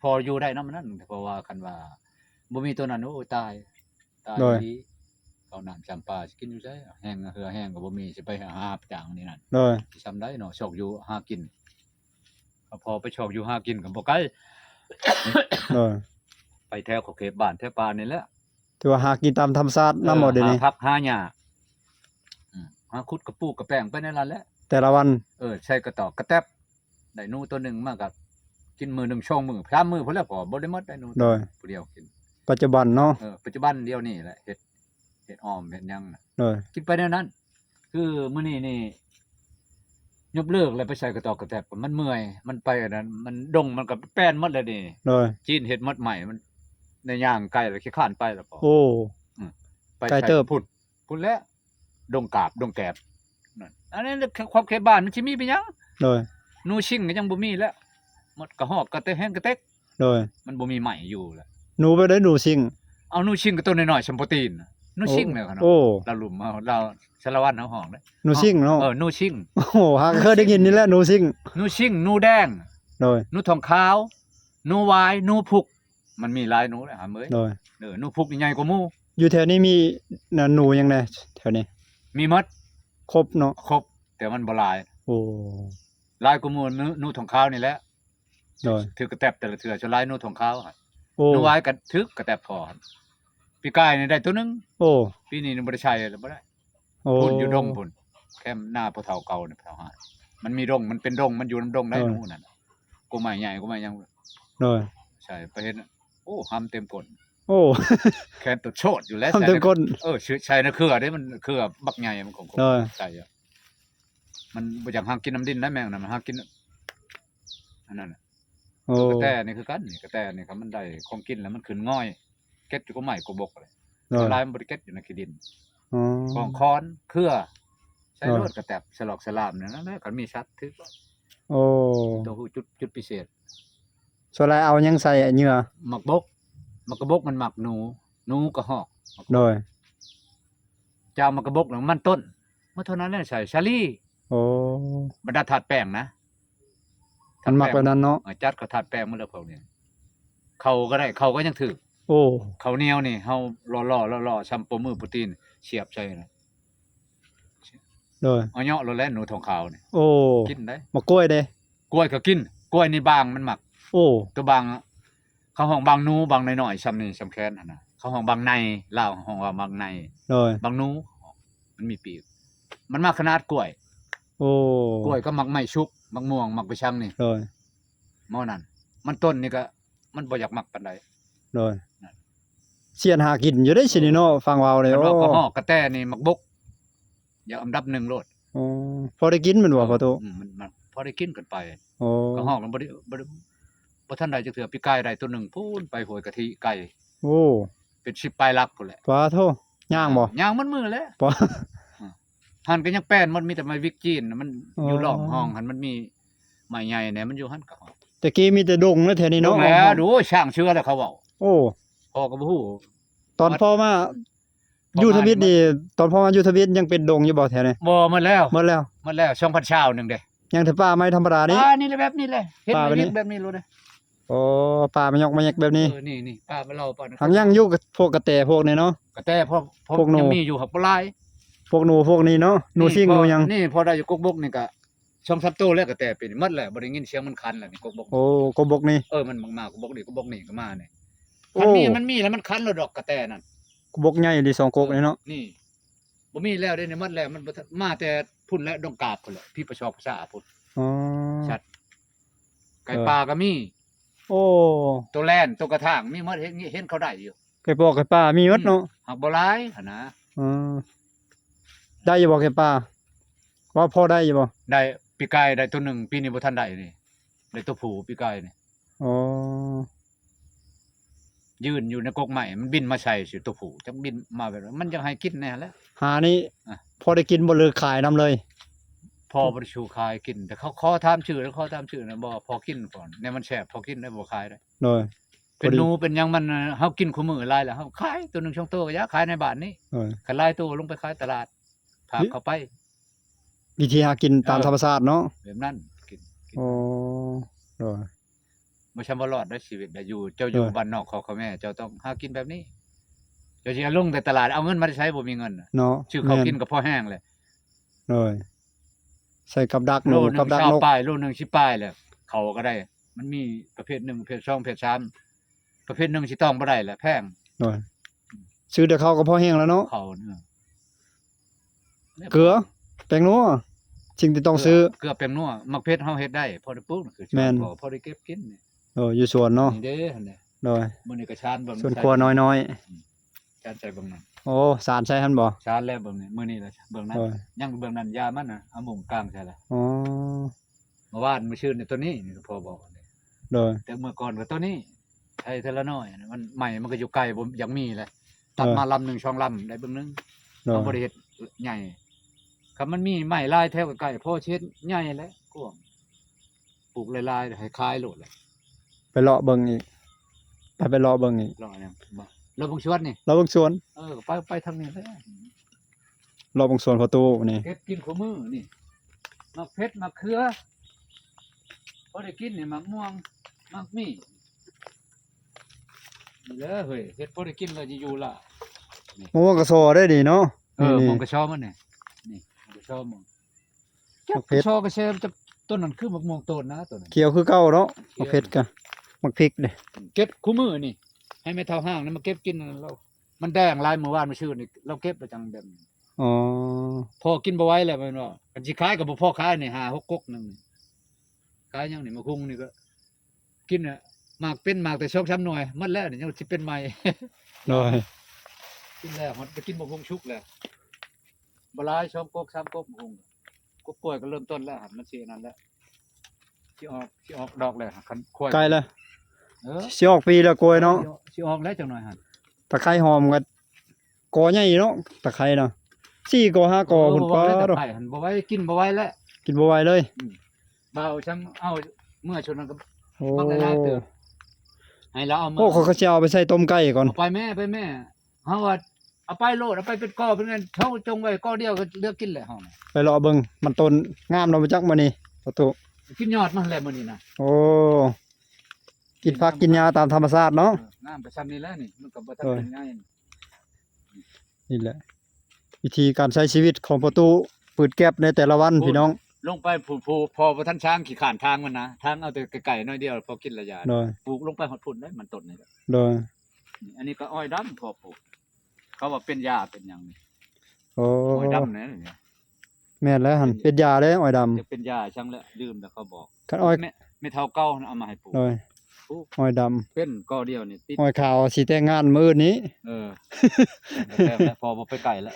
[SPEAKER 2] พออยู่ได้นำนั้นเพราะว่าคันว่าบ่มีตัวนั้นโอ้ตายดี เอาน้ำจำปาสิกินอยู่ไสแห้งเหือแห้งก็บ่มีสิไปหาจางนี่นั่น
[SPEAKER 1] โดย
[SPEAKER 2] สิซำได้เนาะชอกอยู่หากินพอไปชอกอยู่หากินก็บ่ไกล
[SPEAKER 1] โดย
[SPEAKER 2] ไปแถวเขาเขตบ้านแถวป่านี่แหละ
[SPEAKER 1] ถือว่าหากินตามธรรมชาตินำบ่เดี๋ยวนี้
[SPEAKER 2] หาผักหาหญ้าหาขุดกระปูกระแป้งไปในนั้นแหละ
[SPEAKER 1] แต่ละวัน
[SPEAKER 2] ใช้กระตอกกระแตบได้หนูตัวหนึงมาก็กินมื้อหนึงช่องมื้อพรามมื้อพุ่นแล้วพอบ่ได้หมดได้หนู
[SPEAKER 1] โดย
[SPEAKER 2] ผู้เดียวกิน
[SPEAKER 1] ปัจจุบันเนาะ
[SPEAKER 2] ปัจจุบันเดียวนี่แหละเฮ็ดอ้อมเฮ็ดหยังน่ะ
[SPEAKER 1] โดย
[SPEAKER 2] กินไปแนวนั้น คือมื้อนี้นี่ยกเลิกแล้วไปใส่กระตอกกระแตบมันเมื่อยมันไปอันนั้นมันดงมันก็แป้นหมดแล้วนี่
[SPEAKER 1] โดย
[SPEAKER 2] จีนเฮ็ดหมดใหม่มันในย่างไกลแล้วขี้ข้านไปแล้วพอ
[SPEAKER 1] โอ้
[SPEAKER 2] ไป
[SPEAKER 1] ไกลเติบ
[SPEAKER 2] พุ่นแล้วดงกาบดงแกบนั่นอันนี้ความเขตบ้านมันสิมีไปหยัง
[SPEAKER 1] โดย
[SPEAKER 2] หนูชิงก็ยังบ่มีแล้วหมดกระหอกกระเตะแห้งกระเต็ก
[SPEAKER 1] โดย
[SPEAKER 2] มันบ่มีใหม่อยู่แล้ว
[SPEAKER 1] หนูไปได้หนูซิง
[SPEAKER 2] เอาหนูชิงก็ตัวน้อยๆชัมโปตีนหนูชิงแม่เขาเนาะ
[SPEAKER 1] โอ้
[SPEAKER 2] เราหลุมเอาเราสารวัตรเฮาห้องเด้
[SPEAKER 1] หนูซิงเนาะ
[SPEAKER 2] หนูชิง
[SPEAKER 1] โอ้โหหาเคยได้ยินนี่แหละหนูซิง
[SPEAKER 2] หนูชิงหนูแดง
[SPEAKER 1] โดย
[SPEAKER 2] หนูทองขาวหนูวายหนูพุกมันมีหลายหนูเลยหาเอ้ย
[SPEAKER 1] โดย
[SPEAKER 2] หนูพุกนี่ใหญ่กว่าหมู่
[SPEAKER 1] อยู่แถวนี้มีน่ะหนูยังไงแถวนี้
[SPEAKER 2] มีหมด
[SPEAKER 1] ครบเนาะ
[SPEAKER 2] ครบแต่มันบ่หลาย
[SPEAKER 1] โอ้
[SPEAKER 2] หลายกว่าหมู่หนูทองขาวนี่แหละ
[SPEAKER 1] โดย
[SPEAKER 2] ถือกระแตบแต่ละเทื่อจะหลายหนูทองขาวหั่น
[SPEAKER 1] โอ้
[SPEAKER 2] หนูวายก็ถือกระแตบพอหั่นปีกายนี่ได้ตัวหนึง
[SPEAKER 1] โอ้
[SPEAKER 2] ปีนี้นี่บ่ได้ใช้แล้วบ่ได้
[SPEAKER 1] โอ้
[SPEAKER 2] พุ่นอยู่ดงพุ่นแคมหน้าพ่อเฒ่าเก่านี่พ่อเฒ่าหามันมีดงมันเป็นดงมันอยู่นำดงได้หนูนั่นกูใหม่ใหญ่กูใหม่ยัง
[SPEAKER 1] โดย
[SPEAKER 2] ใช่ไปเห็นโอ้หำเต็มก้น
[SPEAKER 1] โอ้
[SPEAKER 2] แคนตัวโชดอยู่แล้ว
[SPEAKER 1] ทำเต็มก้น
[SPEAKER 2] ชื่อใช่นะเครือเด้มันเครือบักใหญ่มันของ
[SPEAKER 1] เออ
[SPEAKER 2] ใช่อะมันบ่อยากหากินน้ำดินนะแม่งน่ะมันหากินอันนั้นน่ะ
[SPEAKER 1] โอ้
[SPEAKER 2] กระแตนี่คือกันนี่กระแตนี่ครับมันได้ของกินแล้วมันขึ้นง่อยเก็ดอยู่ก็ใหม่ก็บกเลย
[SPEAKER 1] โดย
[SPEAKER 2] ลายมันบ่ได้เก็ดอยู่ในขี้ดิน
[SPEAKER 1] อ๋อ
[SPEAKER 2] ของค้อนเครือใช้
[SPEAKER 1] เออ
[SPEAKER 2] รถกระแตบสลอกสลามเนี่ยนั่นแหละก็มีชัดถือ
[SPEAKER 1] โอ้
[SPEAKER 2] ตัวหูจุดพิเศษ
[SPEAKER 1] ส่วนไรเอายังใส่เหงื่อ
[SPEAKER 2] หมักบกหมักกระบกมันหมักหนูกระหอก
[SPEAKER 1] โดย
[SPEAKER 2] เจ้าหมักกระบกน่ะมันต้นเมื่อเท่านั้นแหละใส่ชาลี่
[SPEAKER 1] โอ้
[SPEAKER 2] บรรดาถาดแป้งนะ
[SPEAKER 1] มันหมักแบบนั้นเนาะ
[SPEAKER 2] จัดก็ถาดแป้งมื้อละพวกนี้เขาก็ได้เขาก็ยังถือ
[SPEAKER 1] โอ้
[SPEAKER 2] เขาวเหนียวนี่เฮาล่อๆๆซัมโปมือโปรตีนเสียบใส่นะ
[SPEAKER 1] โดย
[SPEAKER 2] เอาเหาะโลดแล้วหนูทองขาวนี่
[SPEAKER 1] โอ้
[SPEAKER 2] กินได้
[SPEAKER 1] มะกล้วยเด้
[SPEAKER 2] กล้วยก็กินกล้วยนี่บางมันหมัก
[SPEAKER 1] โอ้
[SPEAKER 2] ตัวบางเขาห้องบางหนูบางน้อยๆซ้ำนี่ซ้ำแค้นหั่นน่ะเขาห้องบางในลาวห้องว่าบางใน
[SPEAKER 1] โดย
[SPEAKER 2] บางหนูมันมีปีกมันมาขนาดกล้วย
[SPEAKER 1] โอ้
[SPEAKER 2] กล้วยก็มักไม้ชุกมักม่วงมักไปชังนี่
[SPEAKER 1] โดย
[SPEAKER 2] หม้อนั่นมันต้นนี่ก็มันบ่อยากมักปานใด
[SPEAKER 1] โดยเสียนหากินอยู่ได้สินี่เนาะฟังเว้าเลย
[SPEAKER 2] แล้ว
[SPEAKER 1] โอ้
[SPEAKER 2] ก็ฮอกกระแตนี่มักบกอย่าอันดับ1โลด
[SPEAKER 1] โอ้พอได้กินแมันบ่พอโต
[SPEAKER 2] มันพอได้กินกันไป
[SPEAKER 1] โอ้
[SPEAKER 2] ก็ฮอกมันบ่ทันได้จักเทื่อปีกายได้ตัวหนึงพูนไปโหยกะทิไก่
[SPEAKER 1] โอ้
[SPEAKER 2] เป็น10ปลายลักพุ่นแหละ
[SPEAKER 1] ปลาโทย่างบ่
[SPEAKER 2] ย่างมันมือแล้ว
[SPEAKER 1] ปลา
[SPEAKER 2] หันก็ยังแป้นมันมีแต่ไม้วิกจีนน่ะมัน
[SPEAKER 1] อ๋อ
[SPEAKER 2] อยู่รอบห้องหันมันมีไม้ใหญ่เนี่ยมันอยู่หันก็ฮอก
[SPEAKER 1] แต่กี้มีแต่ดงแล้วแถวนี้
[SPEAKER 2] ล
[SPEAKER 1] เนาะ
[SPEAKER 2] งแล้วดูช่างเชื่อแล้วเขาเว้า
[SPEAKER 1] โอ้
[SPEAKER 2] พ่อก็บ่ฮู้
[SPEAKER 1] ตอนพ่อมาอยู่ทวิตนี่ตอนพ่อมาอยู่ทวิตยังเป็นดงอยู่บ่แถวนี้
[SPEAKER 2] บ่หมดแล้ว
[SPEAKER 1] หมดแล้ว
[SPEAKER 2] หมดแล้ว2,000ชาวนึงเด้
[SPEAKER 1] ยังแต่ป่าไม้ธรรมดานี่
[SPEAKER 2] นี่แหละแบบนี้แหละเฮ็ด
[SPEAKER 1] ป่า
[SPEAKER 2] ไว้
[SPEAKER 1] แบบนี้
[SPEAKER 2] แบบนี้รู้เด้
[SPEAKER 1] โอ้ป่ามันยกมาแยกแบบนี้
[SPEAKER 2] นี่ป้าไปเล่าป้า
[SPEAKER 1] หังยังอยู่กับพวกกระแตพวกนี้เนาะ
[SPEAKER 2] กระแตพอ
[SPEAKER 1] พวกหนู
[SPEAKER 2] ยังมีอยู่หักบ่หลาย
[SPEAKER 1] พวกหนูพวกนี้เนาะหนูซิ่งหนูหยัง
[SPEAKER 2] นี่พอได้อยู่กกบกนี่ก็ช่องซับโตแล้วกระแตเป็นหมดแล้วบ่ได้ยินเสียงมันคันแล้วนี่กกบก
[SPEAKER 1] โอ้กบกนี่
[SPEAKER 2] มันมากๆกกบกนี่กกบกนี่ก็มานี่
[SPEAKER 1] โอ้
[SPEAKER 2] มันมีแล้วมันคันแล้วดอกกระแตนั่น
[SPEAKER 1] กบกใหญ่ดีสองกกนี่เนาะ
[SPEAKER 2] นี่บ่มีแล้วเด้นี่หมดแล้วมันบ่ทันมาแต่พุ่นและดงกาบพุ่นแหละพี่ประชอบภาษาพุ่น
[SPEAKER 1] อ๋อ
[SPEAKER 2] ชัด ไก่ปลาก็มี
[SPEAKER 1] โอ้
[SPEAKER 2] ตัวแล่นตัวกระถางมีหมดเห็นเขาได้อยู่
[SPEAKER 1] ไก่ปอกไก่ป่ามีหมดเนาะ
[SPEAKER 2] หักบ่หลายหั่นนะ
[SPEAKER 1] อ๋อได้อยู่บ่ไก่ป่าว่าพอได้อยู่บ่
[SPEAKER 2] ได้ปีกายได้ตัวหนึงปีนี้บ่ทันได้นี่ได้ตัวผู้ปีกายนี่
[SPEAKER 1] อ๋อ
[SPEAKER 2] ยืนอยู่ในกกใหม่มันบินมาใส่สิตัวผู้จักบินมาแบบนั้นมันจะให้กินแน่แหล้ว
[SPEAKER 1] หานี่
[SPEAKER 2] อ่ะ
[SPEAKER 1] พอได้กินบ่เลยขายนํเลย
[SPEAKER 2] พอบริชูคายกินแต่เขาขอถามชื่อแล้วขอถามชื่อนะบ่พอกินก่อนเนี่ยมันแซ่บพอกินได้บ่ขายได้
[SPEAKER 1] โดย
[SPEAKER 2] เป็นหนูเป็นหยังมันเฮากินคู่มื้อหลายแล้วเฮาขายตัวหนึงช่องโตก็อยากขายในบ้านนี้
[SPEAKER 1] โดย
[SPEAKER 2] คันหลายตัวลงไปขายตลาดพาเข้าไป
[SPEAKER 1] วิธีหากินตามธรรมชาติเนาะ
[SPEAKER 2] แบบนั้นกิน
[SPEAKER 1] โอ้โดย
[SPEAKER 2] บ่ชำบ่รอดได้ชีวิตได้อยู่เจ้าอยู่
[SPEAKER 1] เออ
[SPEAKER 2] บ้านนอกเขาแม่เจ้าต้องหากินแบบนี้ เดี๋ยวสิเอาลงแต่ตลาดเอาเงินมาใช้บ่มีเงินน่ะ
[SPEAKER 1] เนาะ
[SPEAKER 2] ชื่อเขาวกินก็พอแห้งเลย
[SPEAKER 1] เลยใส่กับดักห
[SPEAKER 2] โล
[SPEAKER 1] นู
[SPEAKER 2] นึ
[SPEAKER 1] กับ
[SPEAKER 2] ง
[SPEAKER 1] ดัก
[SPEAKER 2] ชาวน
[SPEAKER 1] ก
[SPEAKER 2] ปลายโลนึงสิปลายแหละเขาก็ได้ มันมีประเภท1ประเภท2ประเภท3ประเภทหนึงสิต้องบ่ได้แหละแพง
[SPEAKER 1] เลยซื้อเดี๋ยวเขาก็พอแห้งแล้วเนาะ
[SPEAKER 2] เขาเนี่ย
[SPEAKER 1] เกลือแป้งนัวสิ่งที่ต้องซื้อ
[SPEAKER 2] เกลือแป้งนัวมักเพชรเฮาเฮ็ดได้พอได้ปลูกคือ
[SPEAKER 1] แม่น
[SPEAKER 2] พอได้เก็บกินนี่
[SPEAKER 1] อยู่สวนเนาะ
[SPEAKER 2] นี่เด้หั่นน่ะ
[SPEAKER 1] เลย
[SPEAKER 2] มื้อนี้ก็ชานเบิ่ง
[SPEAKER 1] ส่วนครัวน้อย
[SPEAKER 2] ชานใจเบิ่งนั่น
[SPEAKER 1] ๆโอ้สารใช้หั่นบ่
[SPEAKER 2] ชานแล้วเบิ่งนี่มื้อนี้ล่ะเบิ่งนั้น
[SPEAKER 1] เลย
[SPEAKER 2] ยังเบิ่งนั้นยามันน่ะเอามุงกลางใช่ล่ะ
[SPEAKER 1] อ๋อ
[SPEAKER 2] เมื่อวานมื้อชื่นนี่ตัวนี้นี่ก็พอบอกนี่
[SPEAKER 1] เลย
[SPEAKER 2] แต่เมื่อก่อนก็ตัวนี้ใช้เทอละน้อยนะมันใหม่มันก็อยู่ไกลบ่อยังมีแหละตัดมาลำหนึงช่องลำได้เบิ่งหนึง
[SPEAKER 1] เลย
[SPEAKER 2] เอาบ่ได้เฮ็ดใหญ่คันมันมีไม้ลายแถวใกล้ๆพอเช็ดใหญ่แล้วกว้างปลูกลายๆให้คลายโลดแหละ
[SPEAKER 1] ไปเลาะเบิ่งอีกไปเลาะเบิ่งอีก
[SPEAKER 2] รอหยังบ่แล้วบงชวนนี่
[SPEAKER 1] เลาะเบิ่งสวน
[SPEAKER 2] ไปทางนี้แหละ
[SPEAKER 1] เลาะเบิ่งสวนประตูนี่
[SPEAKER 2] เก็บกินคู่มือนี่มักเพชรมักเขือพอได้กินนี่มักม่วงมักมีนี่แหละเฮ้ยเฮ็ดพอได้กินแล้วสิอยู่ล่ะ
[SPEAKER 1] มะม่วงกระโซได้ดีเนาะ
[SPEAKER 2] ม
[SPEAKER 1] นี่
[SPEAKER 2] องกระชอมันนี่นี่มองกระชอมอง
[SPEAKER 1] มักเพ
[SPEAKER 2] ก
[SPEAKER 1] ช
[SPEAKER 2] ระ
[SPEAKER 1] ร
[SPEAKER 2] ชอกระเชมจะต้นนั้นคือมักม่วงต้นนะต้นนั้น
[SPEAKER 1] เขียวคือเก่าเนาะมะเผ็ดกะมักพริกเด้
[SPEAKER 2] เก็บคู่มือนี่ ให้ไม่เท่าห้างนี่มาเก็บกินเรามันแดงลายเมื่อวานมื้อชื่อนี่เราเก็บประจังแบบ
[SPEAKER 1] อ๋อ
[SPEAKER 2] พอกินบ่ไหว้แล้วแม่นว่ากันสิขายก็บ่พอขายนี่5 6ก๊กนึงนี่ขายยังนี่มาคุงนี่ก็ กินน่ะมากเป็นมากแต่2-3หน่วยหมดแล้วนี่ยังสิเป็นใหม่
[SPEAKER 1] เลย
[SPEAKER 2] กินแล้วมันไปกินบ่คุงชุกแล้วบ่หลาย2ก๊ก3ก๊กบ่คุงก๊กกล้วยก็เริ่มต้นแล้วครับมันสินั่นแล้วสิออกดอกแล้วคันกล้วย
[SPEAKER 1] ใกล้แล้ว
[SPEAKER 2] เออ
[SPEAKER 1] สิออกปีแล้วกล้วยเนาะ
[SPEAKER 2] สิออกแล้วจังหน่อยหั่น
[SPEAKER 1] ตะไคร้หอมก็กอใหญ่เนาะตะไคร้น่ะ4กอ5กอพุ่น
[SPEAKER 2] บ่
[SPEAKER 1] ป้า
[SPEAKER 2] ไว้แต่
[SPEAKER 1] ดอก
[SPEAKER 2] ไผ่หั่นบ่ไว้กินบ่ไหว้แล้ว
[SPEAKER 1] กินบ่ไหวเลย
[SPEAKER 2] บ่าวจังเอาเมื่อชนนั้นก็
[SPEAKER 1] โอ้
[SPEAKER 2] บักหลายๆเติบให้เราเอามา
[SPEAKER 1] โอ้เขาก็สิเอาไปใส่ต้มไก่ก่อน
[SPEAKER 2] เอาไปแม่เฮาว่าเอาไปโลดเอาไปเป็นก้อเป็นเงินเฮาจงไว้ก้อเดียวก็เลือกกินแหละเฮาน่ะ
[SPEAKER 1] ไปรอเบิ่งมันต้นงามเนาะมาจักมื้อนี้ประตู
[SPEAKER 2] กินยอดมันแหละมื้อนี้น่ะ
[SPEAKER 1] โอ้กินผักกินหญ้าตามธรรมชาติเนาะ
[SPEAKER 2] งามไปซ้ำนี่แหล้วนี่มันก็บ่ทัน
[SPEAKER 1] เออ
[SPEAKER 2] เป็นง่าย
[SPEAKER 1] นี่แหละ วิธีการใช้ชีวิตของประตูปืดแก๊บในแต่ละวันพี่น้อง
[SPEAKER 2] ลงไปผู้พอบ่ทันช้างขี่ข้านทางมันนะทางเอาแต่ไก่น้อยเดียวพอกินระยะ
[SPEAKER 1] โดย
[SPEAKER 2] ปลูกลงไปฮอดพุ่นได้มันต้นนี่แหละ
[SPEAKER 1] โดย
[SPEAKER 2] นี่อันนี้ก็อ้อยดำพอปลูกเขาว่าเป็นหญ้าเป็นหยังนี่
[SPEAKER 1] โอ้
[SPEAKER 2] อ้อยดำนี่
[SPEAKER 1] แม่นแล้วหั่นเป็นยาเด้อ้อยดำ
[SPEAKER 2] จะเป็นหญ้าช่างแล้วลืมแล้วเขาบอก
[SPEAKER 1] คันอ้อย
[SPEAKER 2] ไม่เท่าเก่าเอามาให้ปลูก
[SPEAKER 1] โดยอ้อยดำ
[SPEAKER 2] เป็นก้อเดียวนี่ติด
[SPEAKER 1] อ้อยขาวสิแต่งงานมื้ออื่นนี้
[SPEAKER 2] เออแต่แล้วพอบ่ไปไกลแล้ว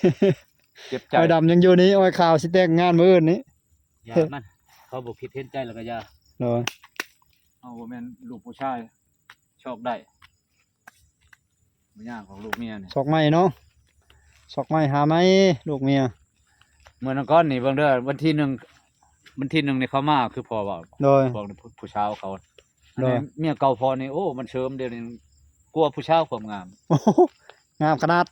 [SPEAKER 2] เจ็บใจ
[SPEAKER 1] อ้อยดำยังอยู่นี้อ้อยขาวสิแต่งงานมื้ออื่นนี้
[SPEAKER 2] ยามันเขาบ่คิดเห็นใจแล้วก็ยา
[SPEAKER 1] โดย
[SPEAKER 2] เอาบ่แม่นลูกผู้ชายชอบได้บ่ยากของลูกเมียนี่
[SPEAKER 1] ซอกไม้เนาะซอกไม้หาไม้ลูกเมีย
[SPEAKER 2] เมื่อนั้นก่อนนี่เบิ่งเด้อวันที่1นี่เขามาคือพ่อว่า
[SPEAKER 1] โดย
[SPEAKER 2] บอกผู้ชาวเขาอัน
[SPEAKER 1] ได้
[SPEAKER 2] นี้เมียเก่าพอนี่โอ้มันเชิมเดี๋ยวนี้กลัวผู้ชาวความงาม
[SPEAKER 1] โอ้โหงามขนาด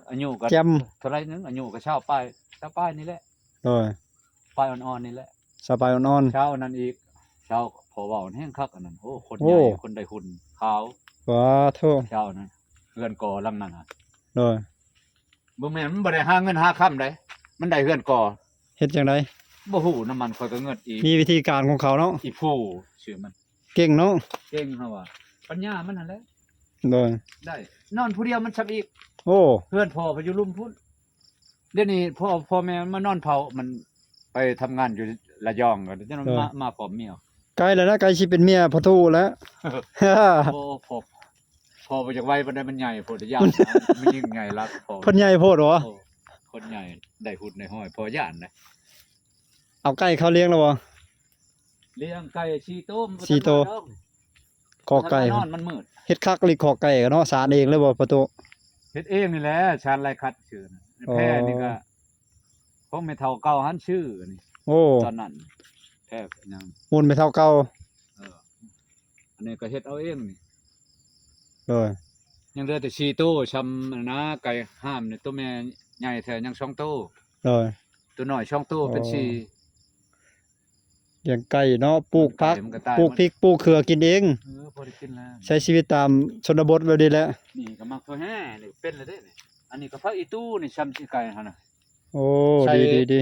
[SPEAKER 2] อายุก็
[SPEAKER 1] แจ่ม
[SPEAKER 2] เท่าไหร่นึงอายุก็ชาวป้ายนี่แหละ
[SPEAKER 1] โดย
[SPEAKER 2] ป้ายอ่อนๆนี่แหละ
[SPEAKER 1] สบายอ่อน
[SPEAKER 2] เช้านั้นอีกเช้าพอเว้าแห้งคักอันนั้นโอ้คน
[SPEAKER 1] โอ้
[SPEAKER 2] ใหญ่คนได้หุ่นขาว
[SPEAKER 1] ๆว้าโท
[SPEAKER 2] เช้านั้นเฮือนก่อหลังนั้นน่ะ
[SPEAKER 1] โดย
[SPEAKER 2] บ่แม่นมันบ่ได้หาเงินหาค่ำได้มันได้เฮือนก่อ
[SPEAKER 1] เฮ็ดจังได
[SPEAKER 2] บ่ฮู้น้ำมันข่อยก็เงินอี
[SPEAKER 1] มีวิธีการของเขาเนาะ
[SPEAKER 2] อีผู้ชื่อมัน
[SPEAKER 1] เก่งเนาะ
[SPEAKER 2] เก่งเฮาว่าปัญญามันนั่นแหละ
[SPEAKER 1] โดย
[SPEAKER 2] ได้นอนผู้เดียวมันชับอีก
[SPEAKER 1] โอ้
[SPEAKER 2] เฮือนพ่อไปอยู่ลุ่มพุ่นเดี๋ยวนี้พ่อแม่มานอนเผามันไปทำงานอยู่ระยองก็จังมาพร้อมเมีย
[SPEAKER 1] ใกล้แล้วนะใกล้สิเป็นเมียพ่อทูแล้ว
[SPEAKER 2] โอ้พอไปจากไว้บันไดมันใหญ่โพดย่านมันยิ่งใหญ่รักพอ
[SPEAKER 1] เพิ่นใหญ่โพดเหรอ
[SPEAKER 2] โอ้คนใหญ่ได้หุ่นในห้อยพอย่านนะ
[SPEAKER 1] เอาไก่เขาเลี้ยงแล้วบ่
[SPEAKER 2] เลี้ยงไก่ชีโต้ม
[SPEAKER 1] ชีโต คอไก่
[SPEAKER 2] นอนมันมืด
[SPEAKER 1] เฮ็ดคักลิคอไก่ก็เนาะสารเองเลยบ่ประตู
[SPEAKER 2] เฮ็ดเองนี่แหละชานไรคัดชื่อนะ
[SPEAKER 1] อ๋อ
[SPEAKER 2] แพ้นี่ก็ของแม่เฒ่าเก่าหันชื่อนี่
[SPEAKER 1] โอ้
[SPEAKER 2] ตอนนั้นแพ้ยัง
[SPEAKER 1] มูลไม่เท่าเก่า
[SPEAKER 2] เอออันนี้ก็เฮ็ดเอาเองนี่
[SPEAKER 1] โดย
[SPEAKER 2] ยังเหลือแต่ชีโต้ชำนะไก่ห้ามนี่ตัวแม่ใหญ่แท้ยัง2โต้
[SPEAKER 1] โดย
[SPEAKER 2] ตัวน้อย2โต้เป็น
[SPEAKER 1] อ๋อ
[SPEAKER 2] ชี
[SPEAKER 1] เลี้ยงไก่เนาะปลูกผัก
[SPEAKER 2] มันก็ตาย
[SPEAKER 1] ปลูกพริกปลูกเขือกินเอง
[SPEAKER 2] พอได้กินแล้ว
[SPEAKER 1] ใช้ชีวิตตามชนบทแบบนี้แหละ
[SPEAKER 2] นี่ก็มักตัวแห่นี่เป็นแล้วเด้นี่อันนี้ก็พักอีตู้นี่ซ้ำสิไก่หั่นน่ะ
[SPEAKER 1] โอ้
[SPEAKER 2] ใช่
[SPEAKER 1] ดี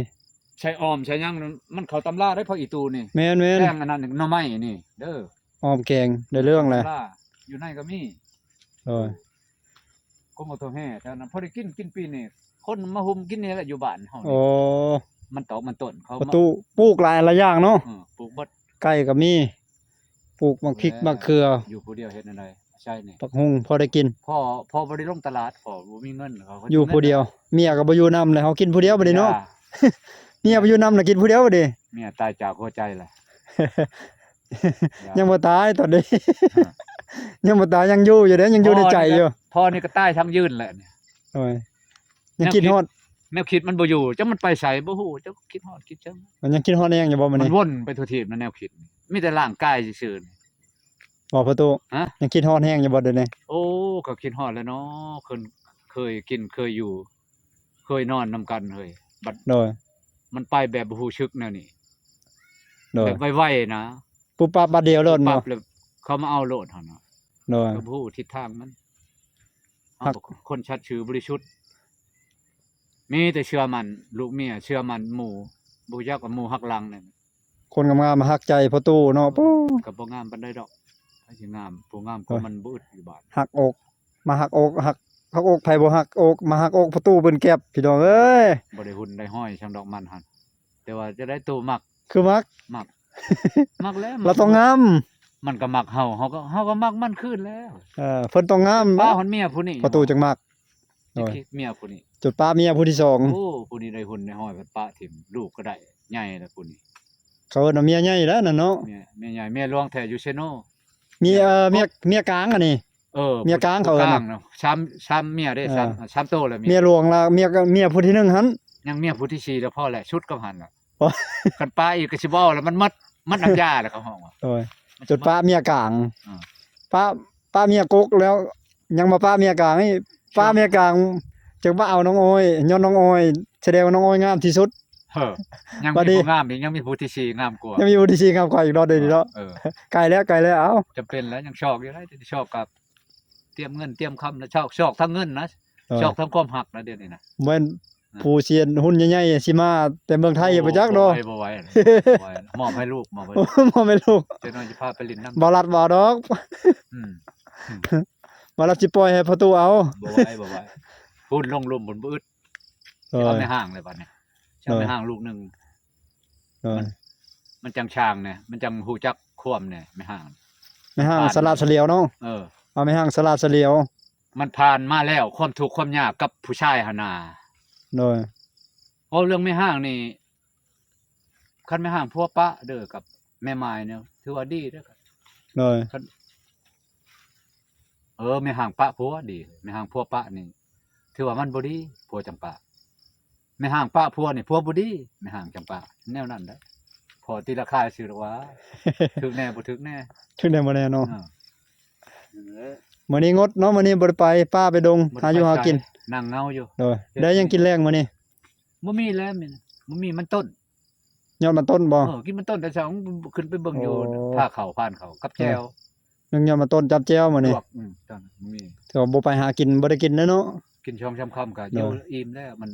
[SPEAKER 2] ใช้ออมใช้หยังมันเข้าตำราได้พักอีตู้นี่
[SPEAKER 1] แม่น
[SPEAKER 2] แป้งอันนั้นหน่อไม้นี่เด้อ
[SPEAKER 1] อ้อมแกงได้เรื่องแหละ
[SPEAKER 2] ตำราอยู่ในก็มี
[SPEAKER 1] โดย
[SPEAKER 2] ก็มาตัวแห่แต่นั้นพอได้กินปีนี่คนมาหุมกินนี่แหละอยู่บ้านเฮา
[SPEAKER 1] โอ้
[SPEAKER 2] มันตอกมันต้นเขา
[SPEAKER 1] ประตูปลูกหลายอย่างเนาะ
[SPEAKER 2] ปลูกบัด
[SPEAKER 1] ไก่ก็มีปลูกบักพริกบักเขือ
[SPEAKER 2] อยู่ผู้เดียวเฮ็ดอะไรใช่นี่
[SPEAKER 1] บักฮุงพอได้กิน
[SPEAKER 2] พ่อบ่ได้ลงตลาดพ่อบ่มีเงินเขาก็
[SPEAKER 1] อยู่ผู้เดียว เมียก็บ่อยู่นำเลยเฮากินผู้เดียวบัดนี้เนาะ เมียบ่อยู่นำน่ะกินผู้เดียวบัดนี้
[SPEAKER 2] เมียตายจากหัวใจแหละ
[SPEAKER 1] ยังบ่ตายตอนนี้ ยังบ่ตายยังอยู่เด้ยังอยู่ในใจอยู่
[SPEAKER 2] พ่อนี่ก็ตายทั้งยืนแหละเนี่ย
[SPEAKER 1] โอ้ยยังคิดฮอด
[SPEAKER 2] แนวคิดมันบ่อยู่จังมันไปไสบ่ฮู้จังคิดฮอดคิดจัง
[SPEAKER 1] มันยังคิดฮอดแนงอยู่บ่มื้อ
[SPEAKER 2] มั
[SPEAKER 1] นี้
[SPEAKER 2] นวนไปทั่วทีบนั่นแนวคิดนี่มีแต่ร่างกายซื่อๆนี่
[SPEAKER 1] บ่ประตู
[SPEAKER 2] ฮะ
[SPEAKER 1] ยังคิดฮอดแฮงอยู่บ่เดี๋ยวนี้
[SPEAKER 2] โอ้ก็คิดฮอดแล้วเนาะเคยกินเคยอยู่ เคยนอนนำกันเฮ้ยบัด
[SPEAKER 1] โดย
[SPEAKER 2] มันไปแบบบ่ฮู้ชึกแนวนี้
[SPEAKER 1] โดย
[SPEAKER 2] แบบไวๆนะ
[SPEAKER 1] ปุ๊บปั๊บบัดเดียวโลด
[SPEAKER 2] ปั๊
[SPEAKER 1] บ่
[SPEAKER 2] บแล้วเขามาเอาโลดหั่นน่ะ
[SPEAKER 1] โดย
[SPEAKER 2] ก็บ่ฮู้ทิศทางมัน
[SPEAKER 1] ครั
[SPEAKER 2] เอา
[SPEAKER 1] บ
[SPEAKER 2] คนชัดชื่อบริสุทธิ์มีแต่เชื่อมันลูกเมียเชื่อมันหมู่บ่อยากกับหมู่หักหลังนี่
[SPEAKER 1] คนงามๆมาฮักใจประตูเนาะปู้
[SPEAKER 2] ก็บ่งามปานใดดอกถ้าสิงามผู้งามก็มันบ่อึดอยู่บ้าน
[SPEAKER 1] หักอกมาหักอกหักอกไผบ่หักอกมาหักอกประตูเบิ่นแก็บพี่น้องเอ้ย
[SPEAKER 2] บ่ได้หุ่นได้ห้อยช่างดอกมันหั่นแต่ว่าจะได้ตัวมัก
[SPEAKER 1] คือมัก
[SPEAKER 2] มัก มักแล้ว
[SPEAKER 1] เราต้องงาม
[SPEAKER 2] มันก็มักเฮาเฮาก็มักมันคืนแล้ว
[SPEAKER 1] เพิ่นต้องงาม
[SPEAKER 2] ป้าคนเมียผู้นี้
[SPEAKER 1] ประตูจังมัก
[SPEAKER 2] จะคิดเมียผู้นี้
[SPEAKER 1] จุดป้าเมียผู้ที่สอง
[SPEAKER 2] โอ้ผู้นี้ได้หุ่นได้ห้อยเป็นป้าถิ่มลูกก็ได้ใหญ่แล้วผู้นี้
[SPEAKER 1] เขาเอิ้นว่าเมียใหญ่แล้วน่ะเนาะ
[SPEAKER 2] เมียใหญ่เมียหลวงแท้อยู่เซโน
[SPEAKER 1] เมียกลางอันนี้ เมียกลางเขาเอิ้น
[SPEAKER 2] กลางเนาะช้ำเมียได้ช้ำโตแล้ว
[SPEAKER 1] เมียหลวงละเมียผู้ที่หนึ่งหั่น
[SPEAKER 2] ยังเมียผู้ที่4แล้วพ่อแหละชุดกับหันล่ะ
[SPEAKER 1] โอ้
[SPEAKER 2] กันป้าอีกก็สิเว้าแล้วมันมัดน้ำยาแล้วเขาห้องว่า
[SPEAKER 1] โอ้ยจุดป้าเมียกลาง
[SPEAKER 2] อ่า
[SPEAKER 1] ป้าเมียกกแล้ว ยังมาป้าเมียกลางนี่ป้าเมียกลางจึงว่าเอาน้องอ้อยย้อนน้องอ้อยแสดงว่าน้องอ้อยงามที่สุด
[SPEAKER 2] เฮ้อยัง
[SPEAKER 1] บัด
[SPEAKER 2] มี
[SPEAKER 1] นี้
[SPEAKER 2] ผู้งามอีกยังมีผู้ที่4งามกว่า
[SPEAKER 1] ยังมีอุทิศงามกว่าอีกรอบเดียวเนาะ
[SPEAKER 2] เออ
[SPEAKER 1] ไกลแล้วเอ้า
[SPEAKER 2] จำเป็นแล้วยังชอกอยู่ได้ที่ชอกกับเตรียมเงินเตรียมคำแล้วชอกทั้งเงินนะชอกทั้งความหักนะเดี๋ยวนี้นะ
[SPEAKER 1] เหมือนผู้เซียนหุ้นใหญ่ๆสิมาแต่เมืองไทยอย่าไปจักเนาะ
[SPEAKER 2] บ่ไหวมอบให้ลูกมอบให้
[SPEAKER 1] บ่แม่นลูก
[SPEAKER 2] เจ้าน้อยจะพาไปลินน้ำ
[SPEAKER 1] บ่รัดบ่ดอก
[SPEAKER 2] อืม
[SPEAKER 1] บ่รัดสิปล่อยให้ประตูเอา
[SPEAKER 2] บ่ไหวพูดลงลุ่มบนบึด
[SPEAKER 1] เออ
[SPEAKER 2] เอาไม่ห่างเลยบัดนี้จะไม่ห่างลูกหนึง
[SPEAKER 1] เออ
[SPEAKER 2] มันจังช่างเนี่ยมันจังฮู้จักควมเนี่ยไม่ห่าง
[SPEAKER 1] ไม่ห่างสลัดเฉลียวเนาะ
[SPEAKER 2] เออ
[SPEAKER 1] เอาไม่ห่างสลัดเฉลียว
[SPEAKER 2] มันผ่านมาแล้วความทุกข์ความยากกับผู้ชายหนนา
[SPEAKER 1] โดย
[SPEAKER 2] เพราะเรื่องไม่ห่างนี่คันไม่ห่างพวกปะเด้อกับแม่ไม้เนี่ยถือว่าดีเด้อครับ
[SPEAKER 1] โดย
[SPEAKER 2] ไม่ห่างปะผัวดีไม่ห่างผัวปะนี่ถือว่ามันบ่ดีผัวจังปะไม่ห่างปะผัวนี่ผัวบ่ดีไม่ห่างจังปะแนวนั้นได้พอตีราคาซื้อหรอกว่าถึกแน่บ่ถึกแน่
[SPEAKER 1] ถึงได้บ่แน่เนาะ
[SPEAKER 2] เออ
[SPEAKER 1] มื้อนี้งดเนาะมื้อนี้บ่ได้ไปป้าไปดงหาอยู่หากิน
[SPEAKER 2] นั่งเงาอยู่
[SPEAKER 1] โดยได้ยังกินแรงมื้อนี้
[SPEAKER 2] บ่มีแล้วแม่นบ่มีมันต้น
[SPEAKER 1] ยอดมันต้นบ่
[SPEAKER 2] กินมันต้นแต่เช้าขึ้นไปเบิ่งอยู่
[SPEAKER 1] โอ้
[SPEAKER 2] ผ้าเขาผ่านเขากับแก้ว
[SPEAKER 1] ยังยอดมันต้นจับแจ้วมื้อนี้
[SPEAKER 2] ลวกตอนบ่มี
[SPEAKER 1] แต่ว่าบ่ไปหากินบ่ได้กินเนาะ
[SPEAKER 2] กินช่องช้ำค่ำก็อ
[SPEAKER 1] เนาะ
[SPEAKER 2] ยู่อิ่มแล้วมัน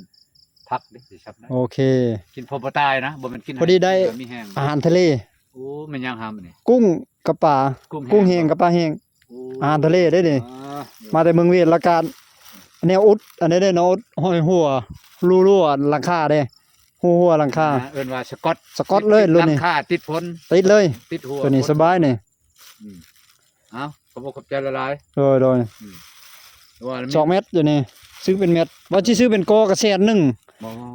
[SPEAKER 2] พักดิสิครับนะ
[SPEAKER 1] โอเค
[SPEAKER 2] กินพอบ่ตายนะบ่แม่นกิน
[SPEAKER 1] พอดีได้
[SPEAKER 2] มีแห้ง
[SPEAKER 1] อาหารทะเล
[SPEAKER 2] โอ้มันยังหามนี่
[SPEAKER 1] กุ้งกับปลากุ้งแห้งกับปลาแห้ง
[SPEAKER 2] โอ้
[SPEAKER 1] อาหารทะเลได้นี่
[SPEAKER 2] อ่า
[SPEAKER 1] มาแต่เมืองเวียดละกันแนวอุดอันนี้ได้เนาะอุดห้อยหัวรั่วๆหลังคาเด้หัวหลังคา
[SPEAKER 2] เอิ้นว่าสกอต
[SPEAKER 1] สกอตเลยรุ่นนี้
[SPEAKER 2] หลังคาติดฝน
[SPEAKER 1] ติดเลย
[SPEAKER 2] ติดหัว
[SPEAKER 1] ตัวนี้สบายนี่
[SPEAKER 2] อืมเอ้าขอบคุณขอบใจละลาย
[SPEAKER 1] โดย
[SPEAKER 2] ว่า
[SPEAKER 1] 2เม็ดอยู่นี่ซื้อเป็นเม็ดว่าสิซื้อเป็นกอก็แสนหนึง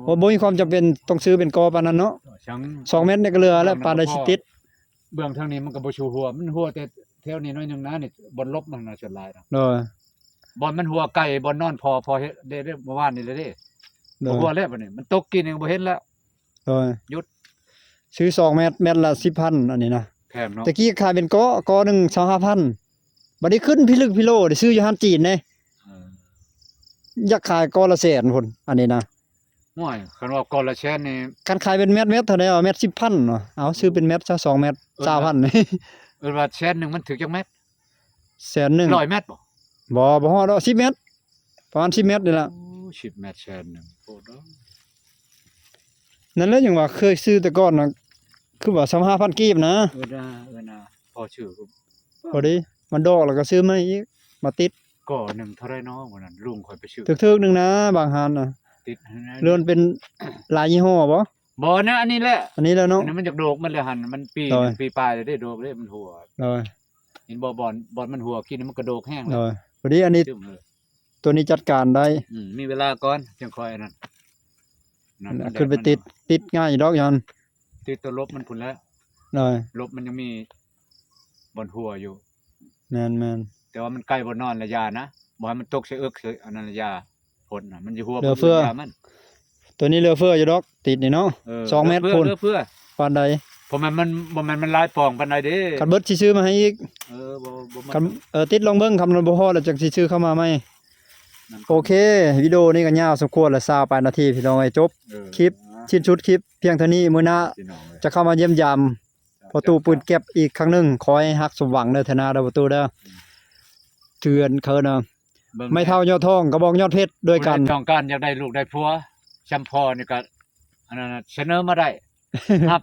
[SPEAKER 2] บ่
[SPEAKER 1] บ่มีความจำเป็นต้องซื้อเป็นกอปานนั้นเนาะ
[SPEAKER 2] ช่าง
[SPEAKER 1] 2เม็ดนี่ก็เหลือแล้วปานใดสิติด
[SPEAKER 2] เบื้องทางนี้มันก็บ่ชูหัวมันหัวแต่แถวนี้น้อยหนึงนะนี่บนลบมันน่ะส่วนหลายนะ
[SPEAKER 1] โดย
[SPEAKER 2] บอนมันหัวไก่บอนนอนพอเฮ็ดได้เมื่อวานนี่เลยเด้
[SPEAKER 1] โด
[SPEAKER 2] บ่
[SPEAKER 1] ย
[SPEAKER 2] หัวแล้วบัดนี้มันตกกินยังบ่เห็นแล้ว
[SPEAKER 1] โดย
[SPEAKER 2] หยุด
[SPEAKER 1] ซื้อ2เม็ดเม็ดละ 10,000 อันนี้นะ
[SPEAKER 2] แพงเนาะ
[SPEAKER 1] ตะกี้ขายเป็นกอหนึง 25,000บัดนี้ขึ้นพิลึกพิโลได้ซื้ออยู่ห้านจีนเด้
[SPEAKER 2] เออ
[SPEAKER 1] อยากขายกอละแสนพุ่นอันนี้นะ
[SPEAKER 2] ห่วยคันว่าก่อนละแสนนี่
[SPEAKER 1] การขายเป็นเม็ดเท่าใดเม็ด10,000เนาะเอาซื้อเป็นเม็ดซะ2เม็ด20,000นี่
[SPEAKER 2] เอิ้นว่าแสนหนึงมันถึกจักเม็ด
[SPEAKER 1] แสนหนึง
[SPEAKER 2] 100เม็ดบ่
[SPEAKER 1] บ่ฮอดดอก10เม็ดประมาณ10เม็ดนี่ล่ะ
[SPEAKER 2] โอ้10เม็ดแสนหนึงโอ้ดอก
[SPEAKER 1] นั่นแหละยังว่าเคยซื้อแต่ก่อนน่ะคือว่า25,000กีบนะ
[SPEAKER 2] เออนะพอชื่อก็
[SPEAKER 1] พอดีมันดอกแล้วก็ซื้อมาอีกมาติด
[SPEAKER 2] ก่อหนึงเท่าไรเนาะวันนั้นลุงข่อยไปซื้อ
[SPEAKER 1] ถึกๆนึงนะบางหานน่ะ
[SPEAKER 2] ติดให้นะ
[SPEAKER 1] เรือนเป็นหลายยี่ห้อบ่
[SPEAKER 2] บ่นะอันนี้แหละ
[SPEAKER 1] อันนี้แล้ว
[SPEAKER 2] อั
[SPEAKER 1] เนาะ
[SPEAKER 2] นนี้มันจากโดกมันเลยหั่นมันปี
[SPEAKER 1] โดย
[SPEAKER 2] ปีปลายเลยได้โดกเลยมันหัว
[SPEAKER 1] เลย
[SPEAKER 2] เห็นบ่บอนมันหัวกินมันกระโดกแห้ง
[SPEAKER 1] เล
[SPEAKER 2] แล้ว
[SPEAKER 1] ยพอดีอันนี้
[SPEAKER 2] จึ้มเลย
[SPEAKER 1] ตัวนี้จัดการได้
[SPEAKER 2] มีเวลาก่อนจังค่อยอันนั้นมั
[SPEAKER 1] ขึ้นไปติดง่ายอยู่ดอกยัน
[SPEAKER 2] ติดตัวลบมันพุ่นแล้ว
[SPEAKER 1] เลย
[SPEAKER 2] ลบมันยังมีบอนหัวอยู่
[SPEAKER 1] แม่น
[SPEAKER 2] แต่ว่ามันใกล้บ่นอนระยะนะบ่ให้มันตกใส่เอิกใส่อันนั้นระยะพ่นน่ะมันสิหัว
[SPEAKER 1] เหลือเฟือ
[SPEAKER 2] บ่ยามัน
[SPEAKER 1] ตัวนี้เหลือเฟืออยู่ดอกติดนี่เนาะ 2เมตร
[SPEAKER 2] หลือ
[SPEAKER 1] พุ่น
[SPEAKER 2] เหลือเพื่อ
[SPEAKER 1] ปานใด
[SPEAKER 2] บ่แม่นมันหลายปองปานใดเด้
[SPEAKER 1] คันเบิดสิซื้อมาให้อีก
[SPEAKER 2] บ่มา
[SPEAKER 1] คันติดลองเบิ่งคำนั้นบ่พอแล้วจักสิซื้อเข้ามาใหม่โอเควิดีโอนี้ก็ยาวสมควรแล้ว20ปลายนาทีพี่น้องจบ คลิป ชิ้นชุดคลิปเพียงเท่านี้มื้อหน้า
[SPEAKER 2] พี่น้องเอ้ย
[SPEAKER 1] จะเข้ามาเยี่ยมยามประตูปืนเก็บอีกครั้งหนึงขอให้ฮักสมหวังเด้อธนาเด้อประตูเด้อเตือนเขานะ
[SPEAKER 2] บิ่ง
[SPEAKER 1] ไม่เท่ายอดทองกระบองยอดเพชรด้วยกัน
[SPEAKER 2] ผู้ใต้องการอยากได้ลูกได้ผัวชัมพอนี่ก็อันนั้นน่ะเสนอมาได้ ครับ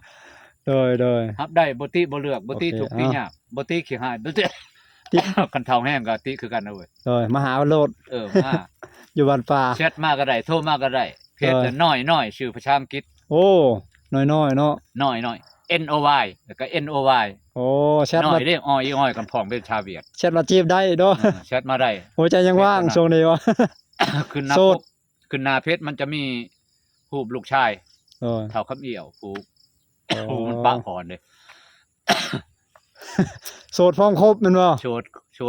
[SPEAKER 1] โดย
[SPEAKER 2] ครับได้บ่ติบ่เลือกบ่ติ
[SPEAKER 1] โอเค
[SPEAKER 2] ทุกข์ติ
[SPEAKER 1] อ้าว
[SPEAKER 2] ยากบ่ติขี้หายบ่ติ
[SPEAKER 1] ติ
[SPEAKER 2] กันเฒ่าแห้งก็ติคือกันนะเว้ย
[SPEAKER 1] โดยมาหาโลด
[SPEAKER 2] มา
[SPEAKER 1] อยู่บ้านป่า
[SPEAKER 2] แชทมาก็ได้โทรมาก็ได้เพจ
[SPEAKER 1] เออ
[SPEAKER 2] แต่น้อยๆชื่อภาษาอังกฤษ
[SPEAKER 1] โอ้น้อยๆเนาะ
[SPEAKER 2] น้อยๆ NOY แล้วก็ NOY
[SPEAKER 1] โอ้แชท
[SPEAKER 2] น้อ
[SPEAKER 1] มาย
[SPEAKER 2] เด้อ้อยกันพ้องเป็นชาวเวียด
[SPEAKER 1] แชทมาจีบได้เนาะ
[SPEAKER 2] แชทมาได้
[SPEAKER 1] หัวใจยังว่างช่วงนี้วะ
[SPEAKER 2] ขึ้นหน้า
[SPEAKER 1] โส
[SPEAKER 2] ป
[SPEAKER 1] ด
[SPEAKER 2] กขึ้นหน้าเพจมันจะมีรูปลูกชาย
[SPEAKER 1] โดย
[SPEAKER 2] เท่าคำเอี่ยวผูมันปะพรเลย
[SPEAKER 1] โสดพร้อมครบแม่นบ่
[SPEAKER 2] โชด
[SPEAKER 1] โ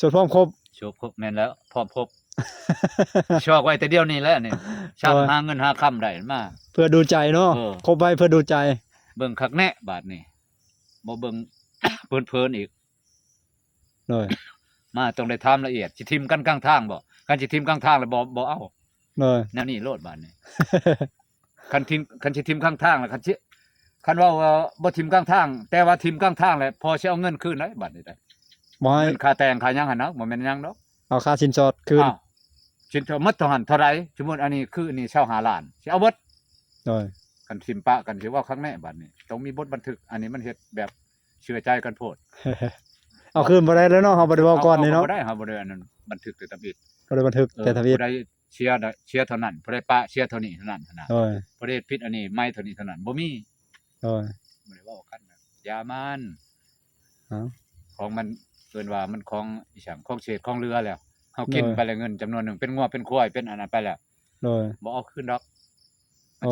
[SPEAKER 1] สดพร้อมครบ
[SPEAKER 2] โชดครบแม่นแล้วพร้อมครบ ชอกไว้แต่เดียวนี้แหล้วนี่ช่าง
[SPEAKER 1] โอ้ย
[SPEAKER 2] หาเงินหาค่ำได้มา
[SPEAKER 1] เพื่อดูใจเนาะ
[SPEAKER 2] เออ
[SPEAKER 1] ครบไว้เพื่อดูใจ
[SPEAKER 2] เบิ่งคักแน่บาดนี้บ่เบิ่ง เพลินๆอีก
[SPEAKER 1] โดย
[SPEAKER 2] มาต้องได้ถามละเอียดสิทิมกันกลางทางบ่คันสิทิมกลางทางแล้วบ่เอา
[SPEAKER 1] โดย
[SPEAKER 2] แนวนี้โลดบาดนี้ คันสิทิมข้างทางแล้วคันว่าบ่ทิมกลางทาง แต่ว่าทิมกลางทางแล้วพอสิเอาเงินคืนได้บาดนี้ได้
[SPEAKER 1] บ่ให้
[SPEAKER 2] เงินค่าแต่งค่าหยังหั่นเนาะบ่แม่นหยังดอก
[SPEAKER 1] เอาค่าสินสอดคืน
[SPEAKER 2] อ้าวสินเท่าหมดเท่าหันเท่าไรสมมุติอันนี้คืออันนี้25ล้านสิเอาเบิด
[SPEAKER 1] โดย
[SPEAKER 2] กันทิมปะกันสิเว่าข้างแน่บัดนี้ต้องมีบทบันทึก อันนี้มันเฮ็ดแบบเชื่อใจกันโพด
[SPEAKER 1] เอาคืนบ่ได้แล้วเนาะเฮาบ่ได้เว้าก่อนนี่เนาะ
[SPEAKER 2] บ่ได้ครับบ่ได้อันนั้นบันทึกแต่ตะบิด
[SPEAKER 1] บ่ได้บันทึกแต่ทวีต
[SPEAKER 2] ผู้ใดเชียร์ได้เชียร์เท่านั้นผู้ใดปะเชียร์เท่านี้เท่านั้นนะ
[SPEAKER 1] โดย
[SPEAKER 2] ผู้ใดผิดอันนี้ไม่เท่านี้เท่านั้นบ่มี
[SPEAKER 1] โดย
[SPEAKER 2] บ่ได้เว้ากันนะอย่ามัน
[SPEAKER 1] เอ้า
[SPEAKER 2] ของมันเอิ้นว่ามันของอีสังของเศษของเรือแล้วเฮากิน
[SPEAKER 1] โดย
[SPEAKER 2] ไปแล้วเงินจำนวนหนึงเป็นงัวเป็นควายเป็นอันนั้นไปแล้ว
[SPEAKER 1] โดย
[SPEAKER 2] บ่เอาคืนดอก
[SPEAKER 1] โ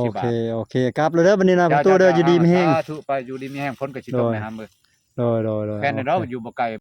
[SPEAKER 1] อเคกลับแล้วเด้อบัดนี้นะประตูเด้ออยู่ดีมีแฮง
[SPEAKER 2] สาธุไปอยู่ดีมีแฮงพ้นก็สิตกในหามือ
[SPEAKER 1] โดย
[SPEAKER 2] แค่นั้นเนาะอยู่บ่ไกล